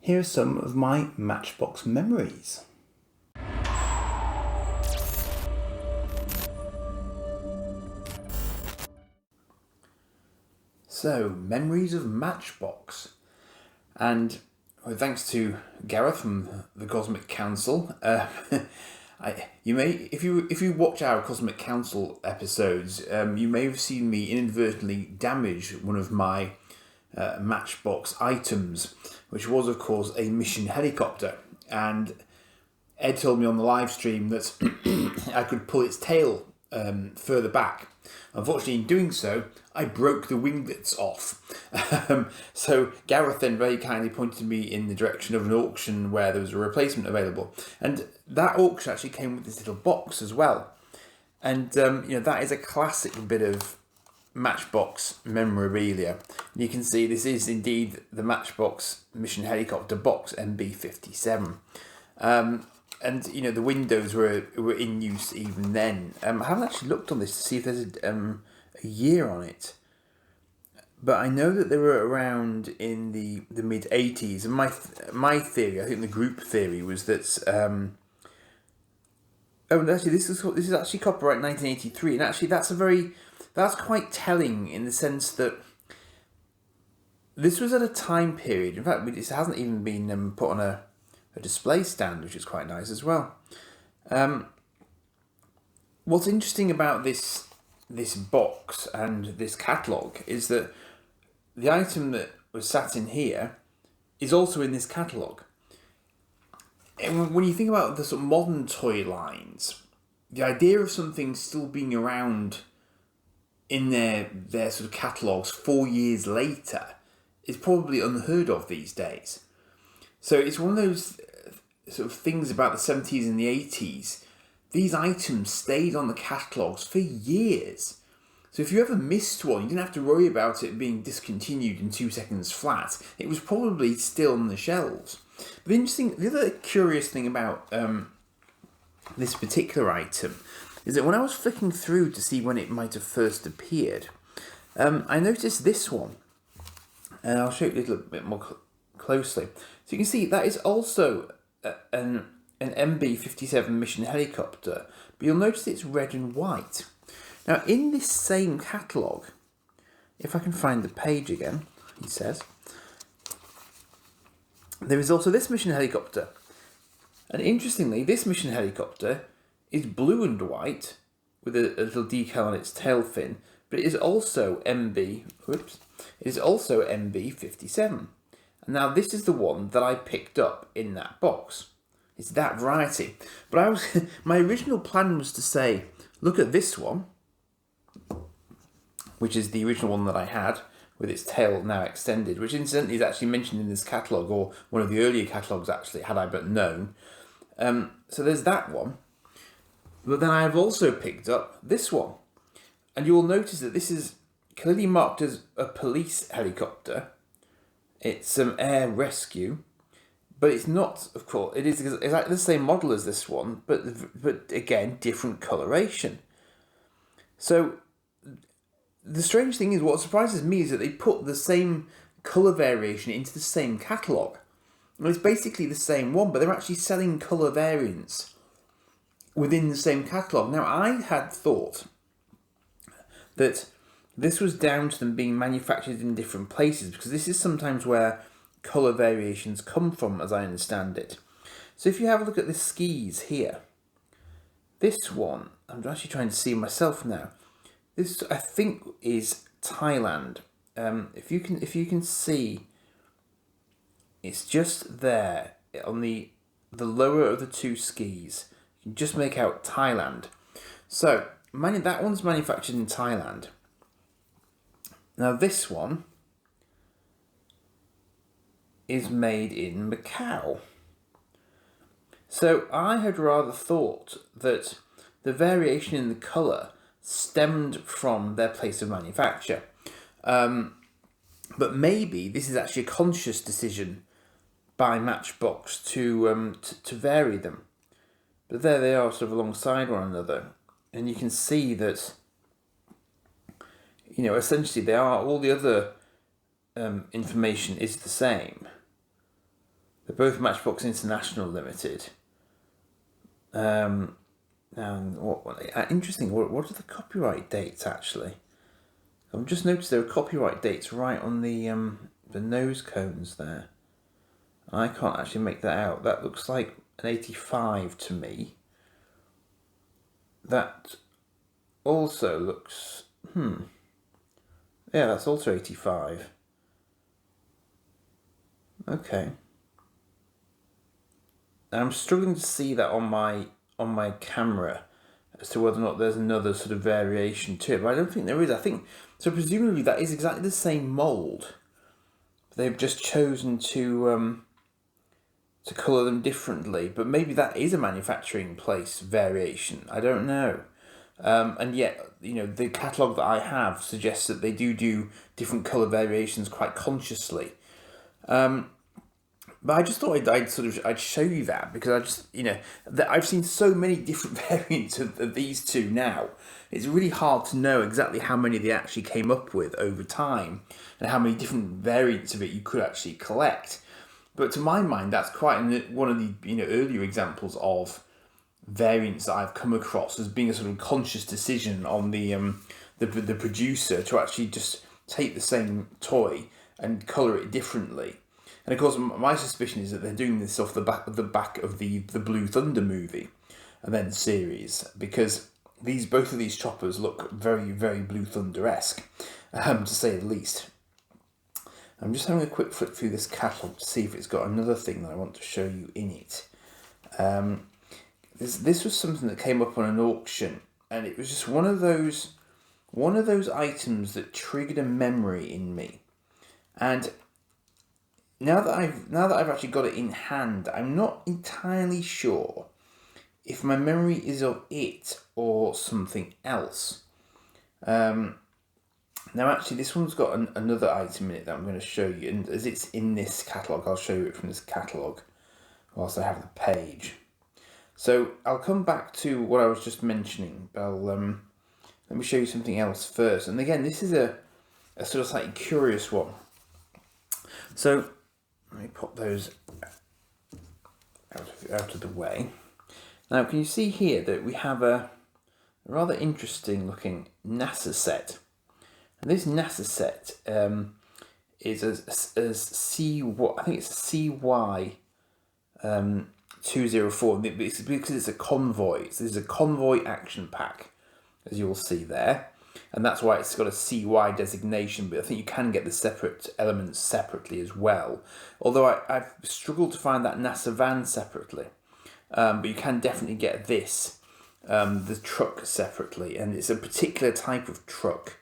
Here are some of my Matchbox memories. So, memories of Matchbox. And thanks to Gareth from the Cosmic Council. You may, if you watch our Cosmic Council episodes, you may have seen me inadvertently damage one of my Matchbox items, which was, of course, a mission helicopter. And Ed told me on the live stream that I could pull its tail further back. Unfortunately, in doing so, I broke the winglets off. So Gareth then very kindly pointed me in the direction of an auction where there was a replacement available. And that auction actually came with this little box as well. And that is a classic bit of Matchbox memorabilia. You can see this is indeed the Matchbox mission helicopter box MB57. And the windows were in use even then. I haven't actually looked on this to see if there's a year on it, but I know that they were around in the mid 80s. And my theory, I think the group theory, was that this is actually copyright 1983, and actually that's quite telling in the sense that this was at a time period. In fact, it hasn't even been put on a display stand, which is quite nice as well. What's interesting about this box and this catalogue is that the item that was sat in here is also in this catalogue. And when you think about the sort of modern toy lines, the idea of something still being around in their sort of catalogues 4 years later is probably unheard of these days. So it's one of those sort of things about the 70s and the 80s. These items stayed on the catalogues for years. So if you ever missed one, you didn't have to worry about it being discontinued in 2 seconds flat. It was probably still on the shelves. But the other curious thing about this particular item is that when I was flicking through to see when it might have first appeared, I noticed this one. And I'll show you a little bit more closely. So you can see that is also an MB57 mission helicopter, but you'll notice it's red and white. Now, in this same catalogue, if I can find the page again, he says, there is also this mission helicopter. And interestingly, this mission helicopter is blue and white with a little decal on its tail fin, but it is also MB57. And now this is the one that I picked up in that box. It's that variety. But my original plan was to say, look at this one, which is the original one that I had, with its tail now extended, which incidentally is actually mentioned in this catalogue, or one of the earlier catalogues actually, had I but known. So there's that one. But then I have also picked up this one. And you will notice that this is clearly marked as a police helicopter. It's some air rescue, but it's not, of course. It is exactly the same model as this one, but again, different coloration. So the strange thing is, what surprises me is that they put the same colour variation into the same catalogue. And it's basically the same one, but they're actually selling colour variants within the same catalogue. Now, I had thought that this was down to them being manufactured in different places, because this is sometimes where colour variations come from, as I understand it. So if you have a look at the skis here, this one, I'm actually trying to see myself now. This, I think, is Thailand. If you can see, it's just there on the lower of the two skis. You can just make out Thailand. So that one's manufactured in Thailand. Now this one is made in Macau. So I had rather thought that the variation in the colour stemmed from their place of manufacture. But maybe this is actually a conscious decision by Matchbox to vary them. But there they are, sort of alongside one another. And you can see that, essentially they are, all the other information is the same. They're both Matchbox International Limited. And interesting. What are the copyright dates actually? I've just noticed there are copyright dates right on the nose cones there. I can't actually make that out. That looks like an 85 to me. That also looks... Yeah, that's also 85. Okay. I'm struggling to see that on my camera as to whether or not there's another sort of variation to it, but I don't think there is. I think so. Presumably that is exactly the same mold. They've just chosen to colour them differently, but maybe that is a manufacturing place variation. I don't know. And yet, the catalogue that I have suggests that they do different colour variations quite consciously. But I just thought I'd show you that because I've seen so many different variants of these two now. It's really hard to know exactly how many they actually came up with over time and how many different variants of it you could actually collect. But to my mind, that's quite one of the earlier examples of variants that I've come across as being a sort of conscious decision on the producer to actually just take the same toy and colour it differently. And of course, my suspicion is that they're doing this off the back of the Blue Thunder movie and then series, because both of these choppers look very, very Blue Thunder-esque, to say the least. I'm just having a quick flip through this catalogue to see if it's got another thing that I want to show you in it. This was something that came up on an auction, and it was just one of those items that triggered a memory in me. And now that I've actually got it in hand, I'm not entirely sure if my memory is of it or something else. Now actually this one's got another item in it that I'm going to show you, and as it's in this catalogue, I'll show you it from this catalogue whilst I have the page. So I'll come back to what I was just mentioning, but let me show you something else first. And again, this is a sort of slightly curious one. So let me pop those out of the way. Now, can you see here that we have a rather interesting looking NASA set? And this NASA set is a CY, I think it's a CY 204. It's because it's a convoy. So this is a convoy action pack, as you'll see there. And that's why it's got a CY designation, but I think you can get the separate elements separately as well. Although I've struggled to find that NASA van separately. But you can definitely get this, the truck separately. And it's a particular type of truck.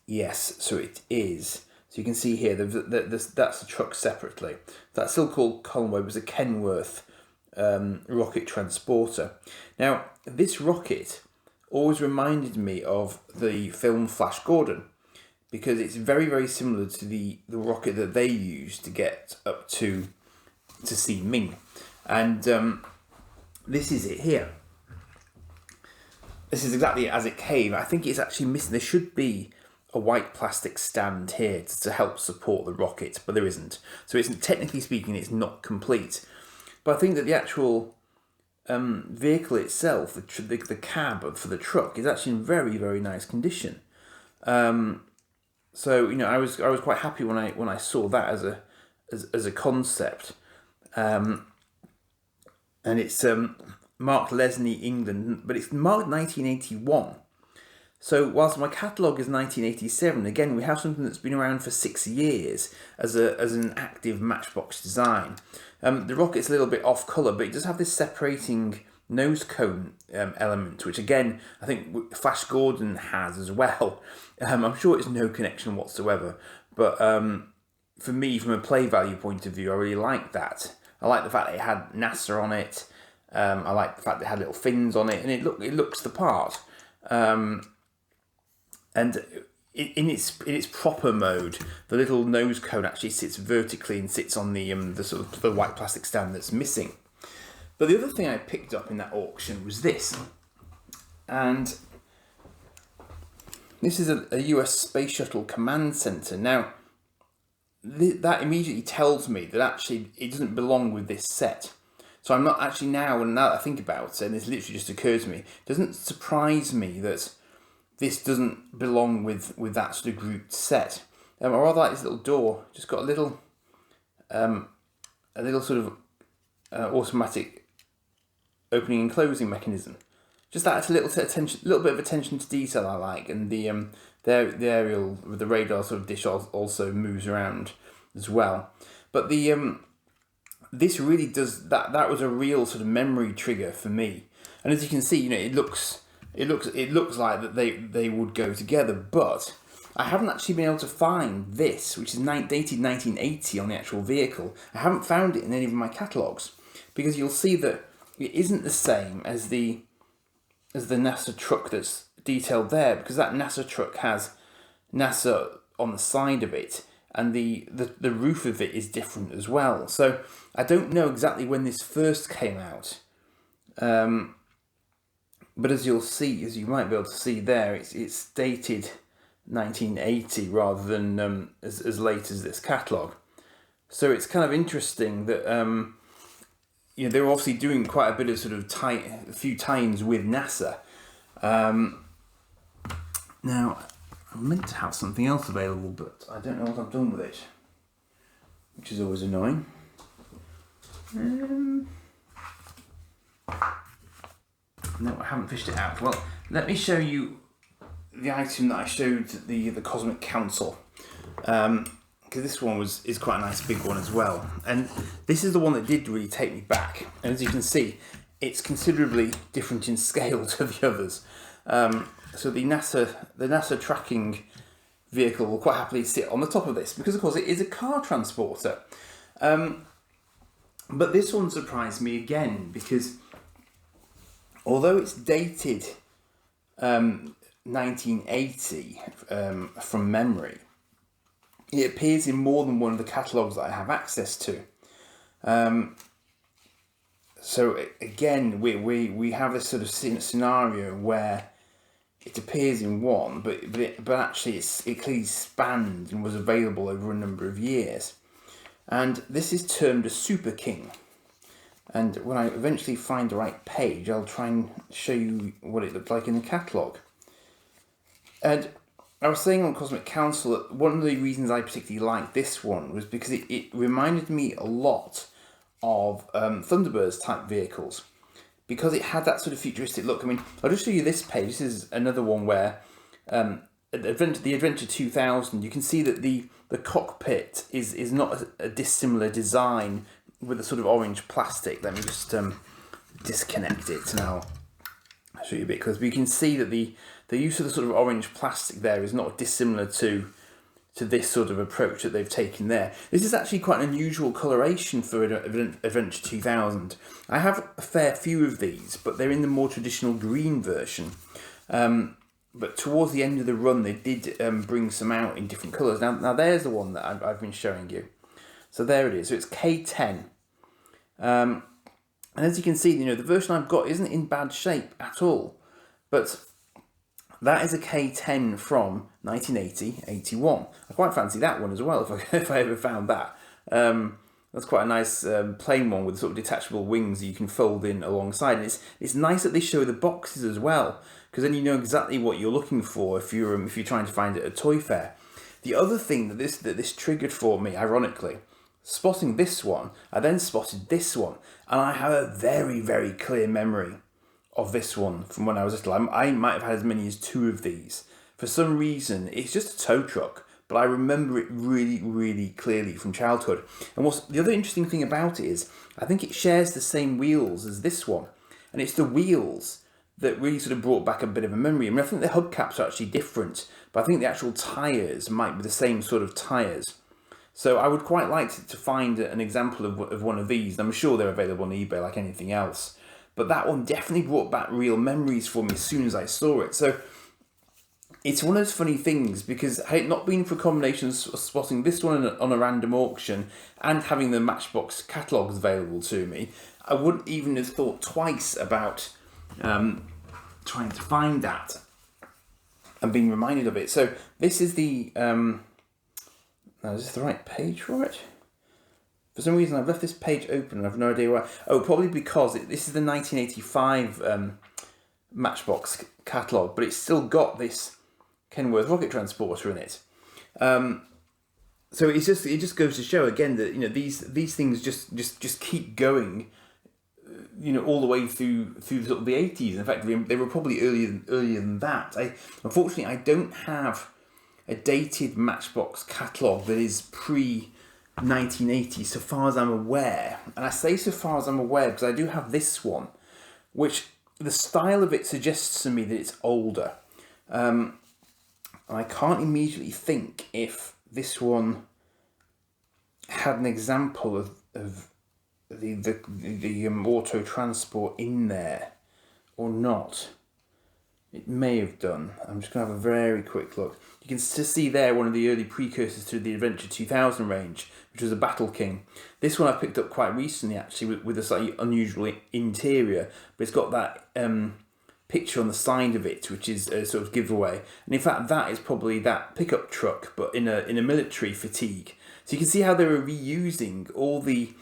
Yes, so it is. So you can see here, that's the truck separately. That's still called Convoy. It was a Kenworth rocket transporter. Now, this rocket always reminded me of the film Flash Gordon, because it's very, very similar to the rocket that they used to get up to see Ming. And this is it here. This is exactly as it came. I think it's actually missing. There should be a white plastic stand here to help support the rocket, but there isn't. So it's, technically speaking, it's not complete. But I think that the actual vehicle itself, the cab for the truck, is actually in very, very nice condition. So I was quite happy when I saw that as a concept. And it's marked Lesney, England, but it's marked 1981. So whilst my catalogue is 1987, again we have something that's been around for 6 years as an active Matchbox design. The rocket's a little bit off colour, but it does have this separating nose cone element, which again I think Flash Gordon has as well. I'm sure it's no connection whatsoever, but for me, from a play value point of view, I really like that. I like the fact that it had NASA on it. I like the fact that it had little fins on it, and it looks the part. And in its proper mode, the little nose cone actually sits vertically and sits on the sort of the white plastic stand that's missing. But the other thing I picked up in that auction was this, and this is a US Space Shuttle Command Center. Now, that immediately tells me that actually it doesn't belong with this set. So I'm not actually now that I think about it, and this literally just occurs to me, it doesn't surprise me that this doesn't belong with that sort of grouped set. I rather like this little door. Just got a little sort of automatic opening and closing mechanism. Just that little bit of attention to detail I like, and the aerial with the radar sort of dish also moves around as well. But this really does that. That was a real sort of memory trigger for me. And as you can see, it looks like that they would go together, but I haven't actually been able to find this, which is dated 1980 on the actual vehicle. I haven't found it in any of my catalogues, because you'll see that it isn't the same as the NASA truck that's detailed there, because that NASA truck has NASA on the side of it, and the roof of it is different as well. So I don't know exactly when this first came out, but as you might be able to see there, it's dated 1980 rather than as late as this catalogue. So it's kind of interesting that they're obviously doing quite a bit of sort of a few tie-ins with NASA. Now, I'm meant to have something else available, but I don't know what I've done with it, which is always annoying. No, I haven't fished it out. Well, let me show you the item that I showed the Cosmic Council, because this one is quite a nice big one as well, and this is the one that did really take me back. And as you can see, it's considerably different in scale to the others. So the NASA tracking vehicle will quite happily sit on the top of this, because of course it is a car transporter. But this one surprised me again, because although it's dated 1980 from memory, it appears in more than one of the catalogues that I have access to. So again, we have this sort of scenario where it appears in one, but actually it clearly spanned and was available over a number of years. And this is termed a Super King. And when I eventually find the right page, I'll try and show you what it looked like in the catalogue. And I was saying on Cosmic Council that one of the reasons I particularly liked this one was because it reminded me a lot of Thunderbirds type vehicles, because it had that sort of futuristic look. I mean, I'll just show you this page. This is another one where the Adventure 2000, you can see that the cockpit is not a dissimilar design with a sort of orange plastic. Let me just disconnect it and I'll show you a bit closer. But you can see that the use of the sort of orange plastic there is not dissimilar to this sort of approach that they've taken there. This is actually quite an unusual coloration for Adventure 2000. I have a fair few of these, but they're in the more traditional green version. But towards the end of the run, they did bring some out in different colours. Now there's the one that I've been showing you. So there it is. So it's K10. And as you can see, the version I've got isn't in bad shape at all. But that is a K10 from 1980-81. I quite fancy that one as well, if I ever found that. That's quite a nice plain one with sort of detachable wings that you can fold in alongside. And it's nice that they show the boxes as well, because then you know exactly what you're looking for if you're trying to find it at a toy fair. The other thing that this triggered for me, ironically, spotting this one, I then spotted this one, and I have a very, very clear memory of this one from when I was little. I might have had as many as 2 of these. For some reason, it's just a tow truck, but I remember it really, really clearly from childhood. And what's the other interesting thing about it is, I think it shares the same wheels as this one, and it's the wheels that really sort of brought back a bit of a memory. I mean, I think the hubcaps are actually different, but I think the actual tyres might be the same sort of tyres. So I would quite like to find an example of one of these. I'm sure they're available on eBay like anything else. But that one definitely brought back real memories for me as soon as I saw it. So it's one of those funny things, because had it not been for combinations of spotting this one on a random auction and having the Matchbox catalogues available to me, I wouldn't even have thought twice about trying to find that and being reminded of it. So this is the... Is this the right page for it? For some reason, I've left this page open and I've no idea why. Oh, probably because this is the 1985 Matchbox catalogue, but it's still got this Kenworth rocket transporter in it. So it just goes to show again that these things just keep going, all the way through sort of the 80s. In fact, they were probably earlier than that. Unfortunately, I don't have a dated Matchbox catalogue that is pre 1980, so far as I'm aware. And I say so far as I'm aware because I do have this one, which the style of it suggests to me that it's older. I can't immediately think if this one had an example of the auto transport in there or not. It may have done. I'm just going to have a very quick look. You can see there one of the early precursors to the Adventure 2000 range, which was a Battle King. This one I picked up quite recently, actually, with a slightly unusual interior, but it's got that picture on the side of it, which is a sort of giveaway. And in fact, that is probably that pickup truck, but in a military fatigue. So you can see how they were reusing all the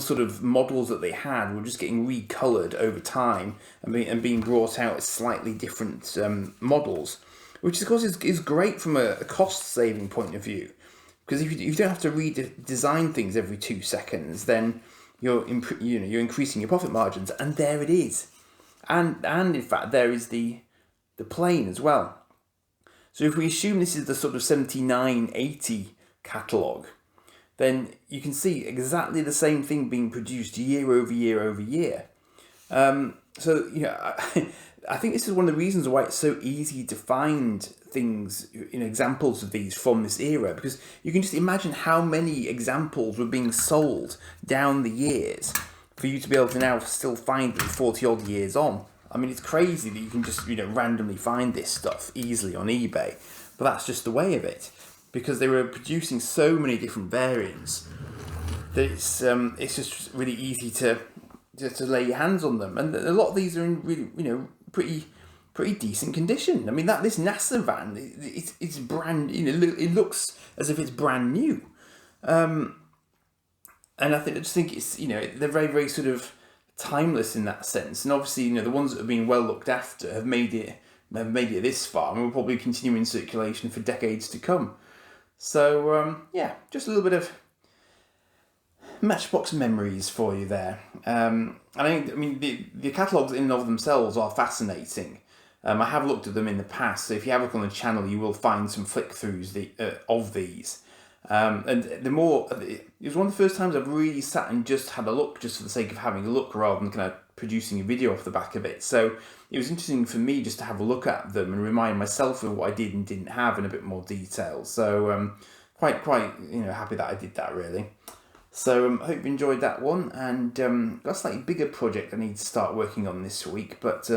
sort of models that they had were just getting recoloured over time and being brought out as slightly different models, which of course is great from a cost-saving point of view. Because if you don't have to redesign things every 2 seconds, then you're increasing your profit margins, and there it is. And in fact, there is the plane as well. So if we assume this is the sort of 79-80 catalogue, then you can see exactly the same thing being produced year over year over year. So I think this is one of the reasons why it's so easy to find things, examples of these from this era, because you can just imagine how many examples were being sold down the years for you to be able to now still find them 40 odd years on. I mean, it's crazy that you can just randomly find this stuff easily on eBay, but that's just the way of it, because they were producing so many different variants that it's just really easy to lay your hands on them, and a lot of these are in really pretty decent condition. I mean, this NASA van, it's brand, it looks as if it's brand new, and I just think it's they're very, very sort of timeless in that sense. And obviously, the ones that have been well looked after have made it this far, and will probably continue in circulation for decades to come. So just a little bit of Matchbox memories for you there. The catalogues in and of themselves are fascinating. I have looked at them in the past, so if you have a look on the channel, you will find some flick-throughs of these. And it was one of the first times I've really sat and just had a look, just for the sake of having a look, rather than kind of producing a video off the back of it. So it was interesting for me just to have a look at them and remind myself of what I did and didn't have in a bit more detail. So quite happy that I did that, really. So I hope you enjoyed that one, and got a slightly bigger project I need to start working on this week, but